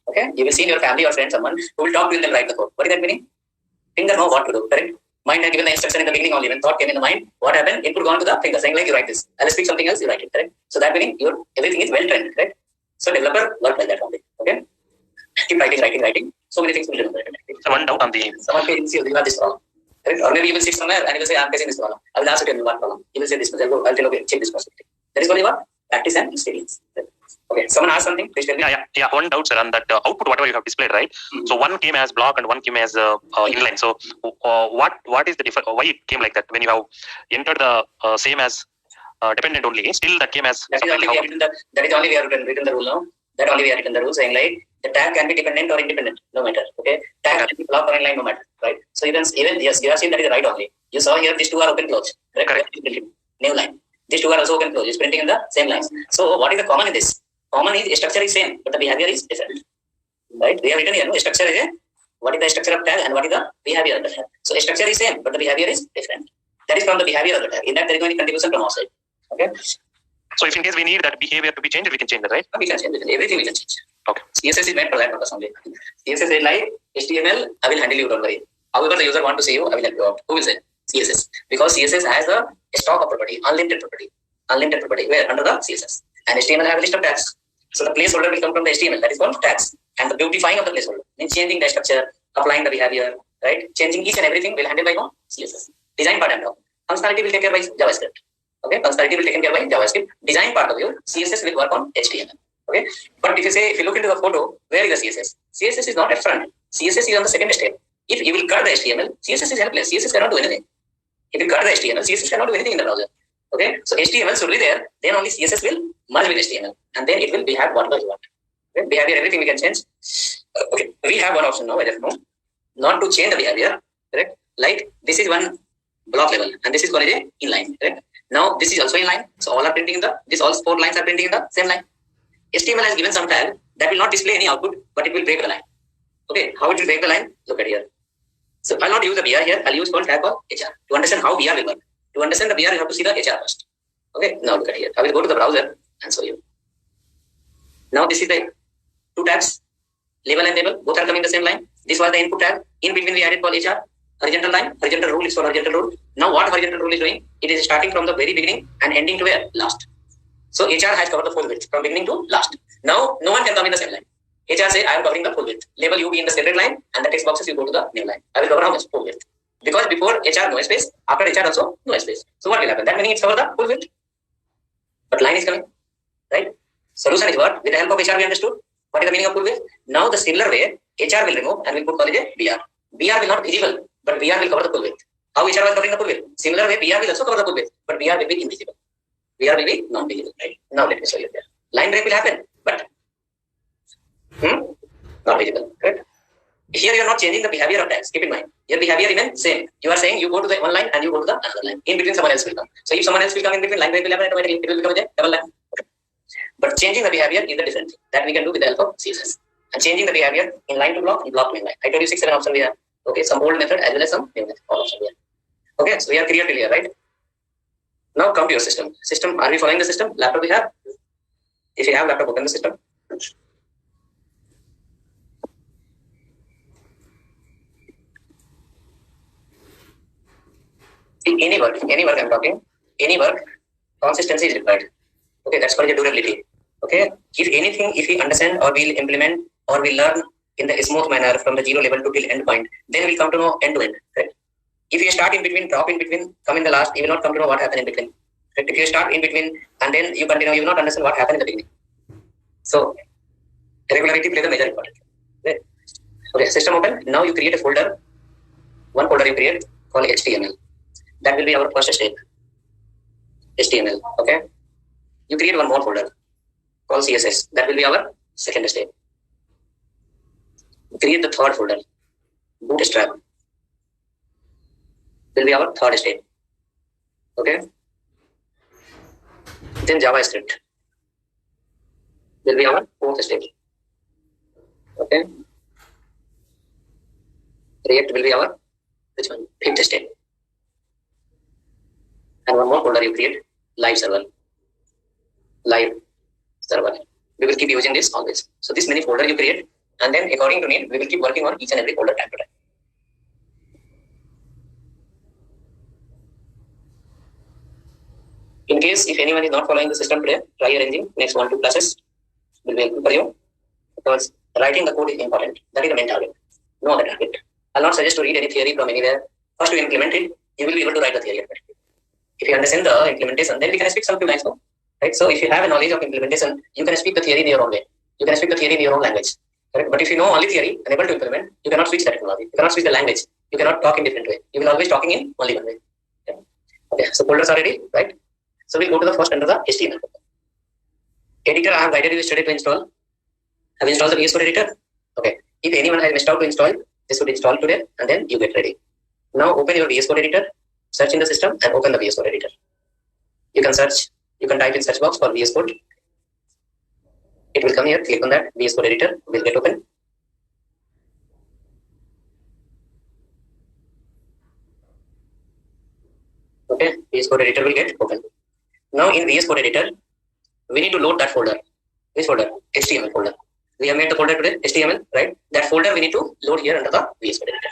Okay? You will see in your family or friend someone who will talk to you and then write the code. What is that meaning? Finger know what to do. Correct? Mind had given the instruction in the beginning only. When thought came in the mind, what happened? Input gone to the finger, saying like you write this. I'll speak something else, you write it. Correct? So that meaning your everything is well trained. Correct? So developer work like that only. Okay? Keep writing. So many things will remember. So one doubt on the someone can see you have this problem. Correct? Or maybe you will sit somewhere and you will say, I'm facing this problem. I will ask you to tell me what problem. You will say this. I'll tell you, okay, check this possibility. That is only what? Practice and experience. Okay. Someone asked something. Please tell me. Yeah. One doubt, sir, on that output, whatever you have displayed, right? So one came as block and one came as inline. So what is the difference? Why it came like that? When you have entered the same as dependent only, still that came as. That is only we have written the rule now. That only we have written the rule saying like the tag can be dependent or independent, no matter. Okay, tag can be block or inline, no matter. Right. So even yes, you have seen that is right only. You saw here these two are open close. Correct. New line. These two are also open close. It's printing in the same lines. So what is the common in this? Common is structure is same, but the behavior is different. Right? We have written here, no? Structure is what is the structure of tag and what is the behavior of the tag. So structure is same, but the behavior is different. That is from the behavior of the tag. In that there is no contribution from our side. Okay. So if in case we need that behavior to be changed, we can change that, right? We can change it. Everything we can change. Okay. CSS is made for that purpose only. CSS is like HTML, I will handle you, don't worry. However the user want to see you, I will help you out. Who will say? CSS. Because CSS has a stock of property, unlimited property, where under the CSS. And HTML have a list of tags. So the placeholder will come from the HTML, that is called tags. And the beautifying of the placeholder means changing the structure, applying the behavior, right? Changing each and everything will handle by CSS. Design part and now. Functionality will take care by JavaScript. Okay, functionality will taken care by JavaScript. Design part of your CSS will work on HTML. Okay, but if you look into the photo, where is the CSS? CSS is not at front. CSS is on the second step. If you will cut the HTML, CSS is helpless. CSS cannot do anything. If you cut the HTML, CSS cannot do anything in the browser. Okay, so HTML should be there. Then only CSS will merge with HTML, and then it will behave whatever you want. Okay, behavior, everything we can change. Okay, we have one option now. I don't know, not to change the behavior. Correct? Like this is one block level, and this is called a inline. Correct? Now this is also inline. So all are printing in all 4 lines are printing in the same line. HTML has given some tag that will not display any output, but it will break the line. Okay, how it will break the line? Look at here. So I'll not use the BR here. I'll use called tag of HR to understand how BR will work. To understand the BR, you have to see the HR first. Okay, now look at here. I will go to the browser and show you. Now this is the 2 tags, label and label. Both are coming the same line. This was the input tag. In between we added called HR. Horizontal line. Horizontal rule is for horizontal rule. Now what horizontal rule is doing? It is starting from the very beginning and ending to where? Last. So HR has covered the full width from beginning to last. Now no one can come in the same line. HR say I am covering the full width. Label you be in the separate line and the text boxes you go to the new line. I will cover how much? Full width. Because before HR no space, after HR also no space. So what will happen? That meaning it's covered the full width. But line is coming. Right? Solution is what? With the help of HR we understood. What is the meaning of pull with? Now the similar way, HR will remove and will put call it a BR. BR will not be visible, but BR will cover the pull width. How HR was covering the pull width? Similar way, BR will also cover the pull width, but BR will be invisible. BR will be non-visible. Right? Now let me show you there. Line break will happen, but not visible. Correct? Here you are not changing the behavior of tags. Keep in mind, your behavior remains same. You are saying you go to the one line and you go to the another line. In between, someone else will come. So if someone else will come in between, line break will happen automatically. It will become a double line. Okay. But changing the behavior is the different thing that we can do with the help of CSS. And changing the behavior in line to block, in block to in line. I told you 6-7 options we have. Okay, some old method as well as some new method. All options we have. Okay, so we are clear till here, right? Now come to your system. System, are we following the system? Laptop we have. If you have laptop, open the system. Any work I'm talking, any work, consistency is required. Okay, that's called the durability. Okay, if anything, if we understand or we'll implement or we learn in the smooth manner from the 0 level to till end point, then we'll come to know end to end. Right? If you start in between, drop in between, come in the last, you will not come to know what happened in between. Right? If you start in between and then you continue, you will not understand what happened in the beginning. So regularity plays a major important. Right? Okay, system open. Now you create a folder. One folder you create called HTML. That will be our first step. HTML. Okay. You create one more folder called CSS. That will be our second step. Create the third folder. Bootstrap will be our third step. Okay. Then JavaScript will be our fourth step. Okay. React will be our fifth step. And one more folder you create, live server. Live server. We will keep using this always. So this many folder you create, and then according to need, we will keep working on each and every folder time to time. In case if anyone is not following the system today, try arranging next 1-2 classes. Will be helpful for you because writing the code is important. That is the main target. No other target. I'll not suggest to read any theory from anywhere. First, you implement it. You will be able to write the theory. If you understand the implementation, then we can speak some few lines now. Right? So if you have a knowledge of implementation, you can speak the theory in your own way. You can speak the theory in your own language. Correct? But if you know only theory and able to implement, you cannot switch the technology. You cannot switch the language. You cannot talk in different way. You will always talking in only one way. Okay. So folders are ready, right? So we'll go to the first under the HTML. Editor, I have guided you yesterday to install. Have you installed the VS Code editor? Okay. If anyone has missed out to install, this would install today and then you get ready. Now open your VS Code editor. Search in the system and open the VS Code editor. You can search, you can type in search box for VS Code. It will come here, click on that, VS Code editor will get open. Okay, VS Code editor will get open. Now in VS Code editor, we need to load that folder. Which folder? HTML folder. We have made the folder today, HTML, right? That folder we need to load here under the VS Code editor.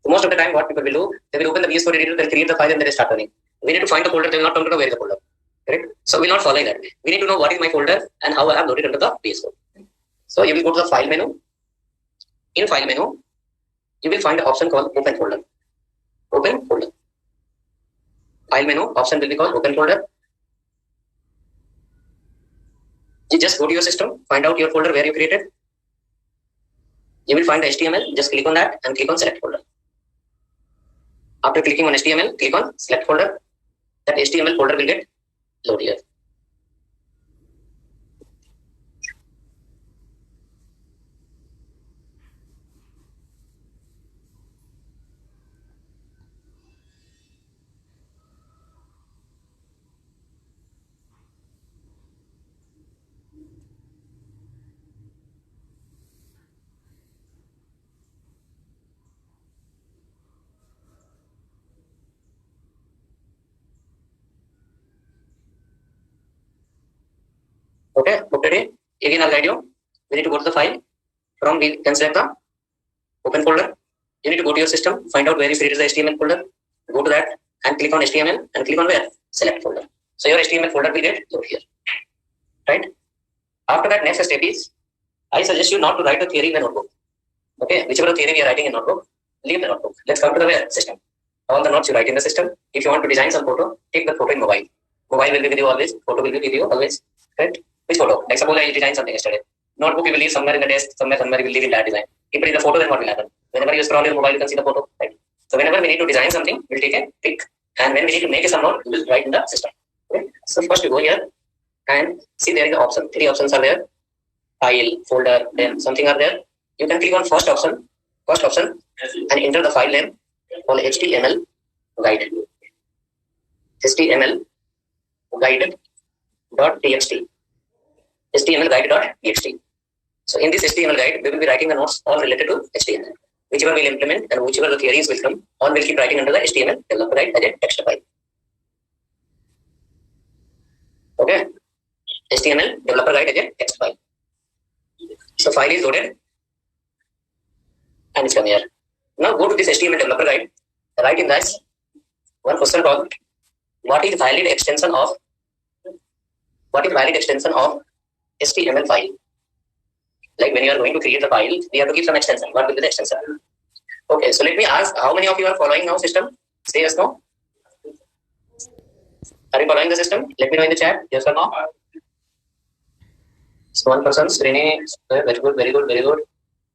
So most of the time what people will do, they will open the VS Code editor, they'll create the file and then they start running. We need to find the folder, they will not come to know where is the folder. Correct? So we will not follow that way. We need to know what is my folder and how I have loaded under the VS Code. So you will go to the file menu. In file menu, you will find the option called open folder. Open folder. File menu, option will be called open folder. You just go to your system, find out your folder where you created. You will find the HTML, just click on that and click on select folder. After clicking on HTML, click on select folder. That HTML folder will get loaded here. Okay, today again I'll guide you. We need to go to the file. From we can select the open folder. You need to go to your system, find out where you created the HTML folder. Go to that and click on HTML and click on where? Select folder. So your HTML folder will get loaded here. Right? After that, next step is I suggest you not to write a theory in the notebook. Okay, whichever theory we are writing in notebook, leave the notebook. Let's come to the where? System. All the notes you write in the system. If you want to design some photo, take the photo in mobile. Mobile will be with you always. Photo will be with you always. Right? Which photo? Like suppose I designed something yesterday. Notebook you will leave somewhere in the desk, somewhere you will leave in that design. If it is a photo, then what will happen? Whenever you scroll your mobile, you can see the photo, right? So whenever we need to design something, we'll take a pic, and when we need to make a some note, we'll write in the system. Okay. So first you go here and see there is an option. 3 options are there: file, folder, then something are there. You can click on first option, and enter the file name called HTML guide. HTML guide.txt. HTML guide.txt. So in this HTML guide, we will be writing the notes all related to HTML. Whichever we'll implement and whichever the theories will come, all will keep writing under the HTML developer guide as a text file. Okay. HTML developer guide as a text file. So file is loaded and it's come here. Now go to this HTML developer guide. Write in this one question called what is valid extension of HTML file? Like when you are going to create a file, we have to give some extension. What will be the extension? Okay, so let me ask, how many of you are following now system? Say yes, no. Are you following the system? Let me know in the chat. Yes or no? So one person, Srini, very good, very good, very good.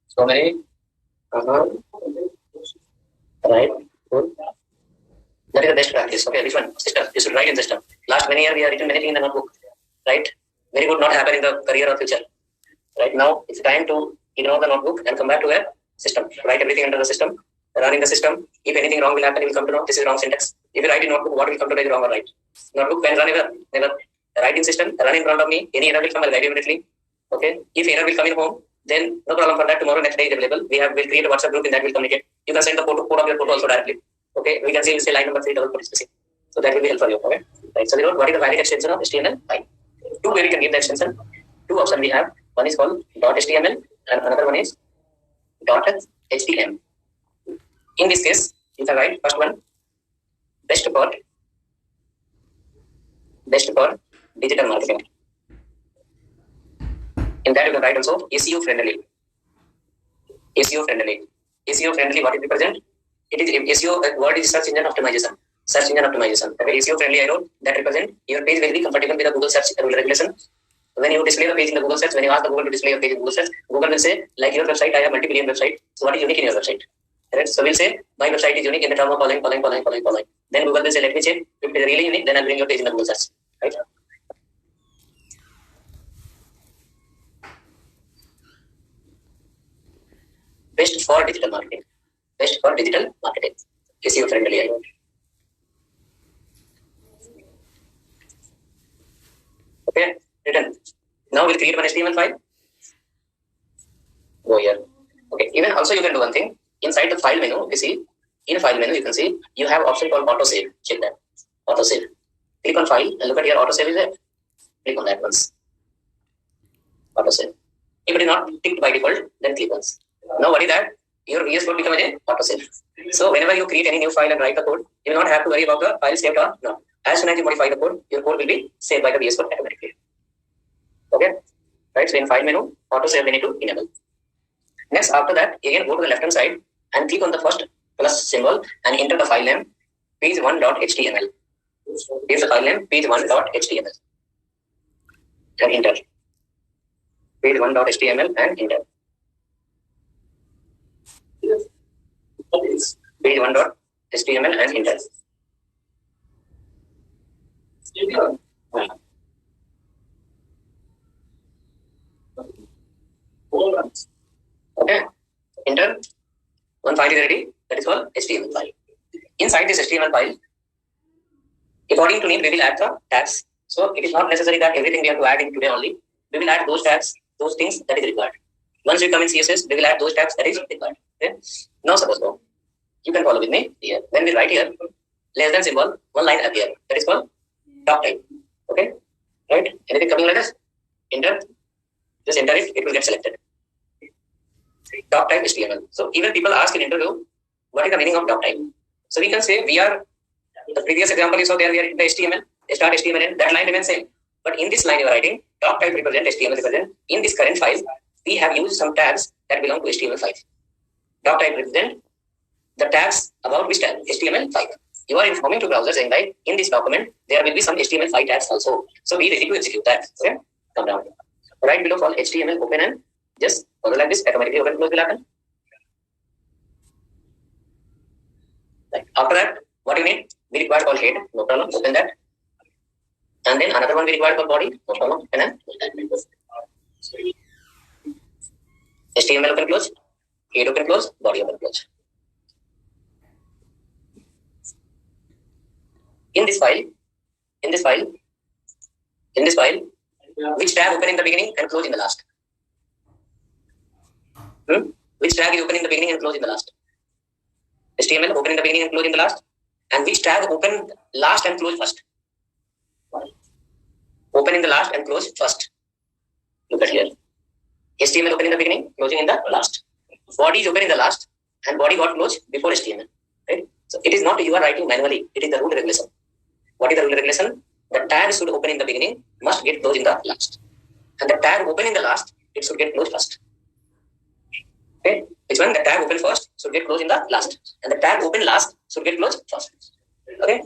So many. Right, good. That is the best practice. Okay, which one? System. You should write in system. Last many years we have written many things in the notebook. Right? Very good, not happen in the career or future. Right now, it's time to ignore the notebook and come back to a system. Write everything under the system. Run in the system. If anything wrong will happen, you will come to know this is wrong syntax. If you write in notebook, what will come to know is wrong or right? Notebook can run never. Write in system. Run in front of me. Any error will come, I'll guide you immediately. Okay. If error will come in home, then no problem for that. Tomorrow, next day is available. We'll create a WhatsApp group in that we'll communicate. You can send the code of your photo also directly. Okay. We can say line number 3 double missing. So that will be helpful for you. Okay. Right. So what is the valid extension of HTML? Fine. 2 where we can give the extension. 2 options we have. One is called .html and another one is .htm. In this case, you can write first one best for digital marketing. In that you can write also SEO friendly. SEO friendly, what it represent? It is SEO word is search engine optimization. Okay, SEO friendly I wrote that represent your page will be compatible with the Google search regulation. When you display the page in the Google search, when you ask the Google to display your page in Google search, Google will say, like your website, I have multi-billion website. So what is unique in your website? Right? So we'll say, my website is unique in the term of following. Then Google will say, let me check. If it is really unique, then I'll bring your page in the Google search. Right? Best for digital marketing. SEO friendly. Okay, written. Now we'll create one HTML file. Go here. Okay, even also you can do one thing. Inside the file menu, you see, in file menu you can see you have option called auto save. Check that. Auto save. Click on file and look at here, auto save is there. Click on that once. Auto save. If it is not ticked by default, then click once. Now what is that? Your VS Code become a auto save. So whenever you create any new file and write the code, you will not have to worry about the file saved or not. As soon as you modify the code, your code will be saved by the VS Code automatically. Okay, right? So in file menu, auto save we need to enable. Next, after that, again go to the left hand side and click on the first plus symbol and enter the file name page1.html. Here's the file name page1.html and enter. Page1.html and enter. Page1.html and enter. Okay, enter. One file is ready. That is called HTML file. Inside this HTML file, according to need, we will add the tags. So it is not necessary that everything we have to add in today only. We will add those tags, those things that is required. Once we come in CSS, we will add those tags that is required. Okay. Now suppose go. You can follow with me here. When we write here, less than symbol, one line appear. That is called top type. Okay. Right. Anything coming like this? Enter. Just enter it. It will get selected. Top type HTML. So even people ask in interview, what is the meaning of top type? So we can say we are, the previous example you saw there, we are in the HTML, start HTML and that line remains same. But in this line you are writing, top type represent HTML represent. In this current file, we have used some tags that belong to HTML5. Top type represent the tags about which tag? HTML5. You are informing to browser saying that in this document, there will be some HTML5 tags also. So be ready to execute that. Okay? Come down. right below call HTML open and just follow like this, automatically open close will happen. Right. After that, what you need? We require call head, no problem, open that. And then another one we require call body, no problem, and then HTML open close, head open close, body open close. In this file, which tag open in the beginning and close in the last? Which tag is open in the beginning and close in the last? HTML open in the beginning and close in the last. And which tag open last and close first? Open in the last and close first. Look at here. HTML open in the beginning, closing in the last. Body is open in the last and body got closed before HTML. Right? So it is not you are writing manually. It is the rule regulation. What is the rule regulation? The tag should open in the beginning, must get closed in the last. And the tag open in the last, it should get closed first. Okay? Which one? The tag open first should get closed in the last. And the tag open last should get closed first. Okay?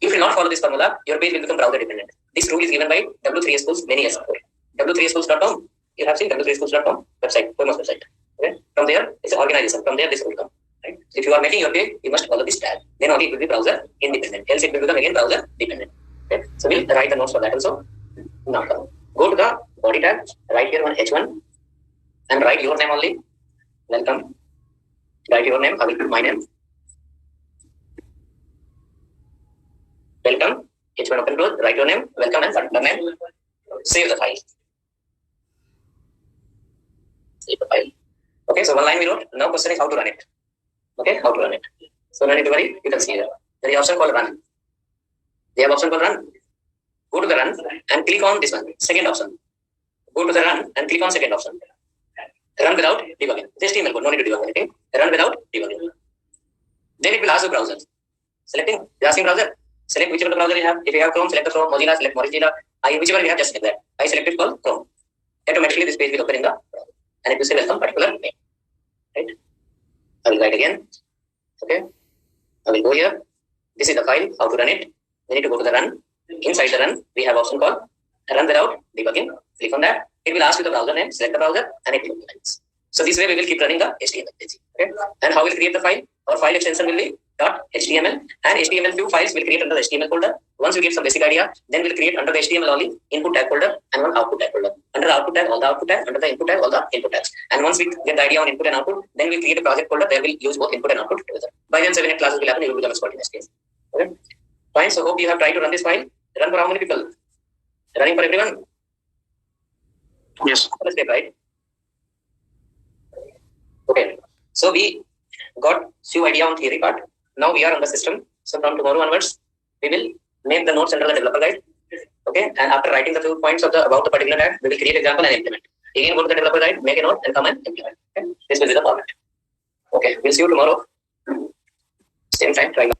If you not follow this formula, your page will become browser dependent. This rule is given by W3 Schools many years ago. W3schools.com. You have seen W3schools.com website, famous website. Okay? From there, it's an organization. From there, this will come. Right? So if you are making your page, you must follow this tag. Then only it will be browser independent. Else it will become again browser dependent. Okay? So we'll write the notes for that also. Now go to the body tag, write here one H1 and write your name only. Welcome. Write your name. I will put my name. Welcome. H1 open close. Write your name. Welcome and particular name. Save the file. Save the file. Okay. So one line we wrote. Now question is how to run it. Okay. How to run it. So no need to worry. You can see here. There is option called run. They have option called run. Go to the run and click on this one. Second option. Go to the run and click on second option. Run without debugging. It's HTML code. No need to debug anything. Run without debugging. Then it will ask you browser. Selecting. It's asking browser. Select whichever the browser you have. If you have Chrome, select the Chrome. Mozilla, select Mozilla. Whichever you have, just select that. I selected called Chrome. Automatically this page will open in the browser. And it will say welcome particular name. Right? I will write again. Okay. I will go here. This is the file. How to run it. We need to go to the run. Inside the run, we have option called run without debugging. Click on that. It will ask you the browser name. Select the browser and it will open. So this way we will keep running the HTML page. Okay. And how will create the file? Our file extension will be .html and HTML files will create under the HTML folder. Once you get some basic idea, then we'll create under the HTML only input tag folder and one output tag folder. Under the output tag, all the output tags. Under the input tag, all the input tags. And once we get the idea on input and output, then we'll create a project folder where we'll use both input and output together. By then 7-8 classes will happen, you will become expert in this case. Okay. Fine. So hope you have tried to run this file. Run for how many people? Running for everyone? Yes. First step, right? Okay. So we got few idea on theory part. Now we are on the system. So from tomorrow onwards, we will make the notes under the developer guide. Okay. And after writing the few points of the about the particular tag, we will create example and implement. Again, go to the developer guide, make a note, and come and implement. Okay. This will be the format. Okay. We'll see you tomorrow. Same time. Try.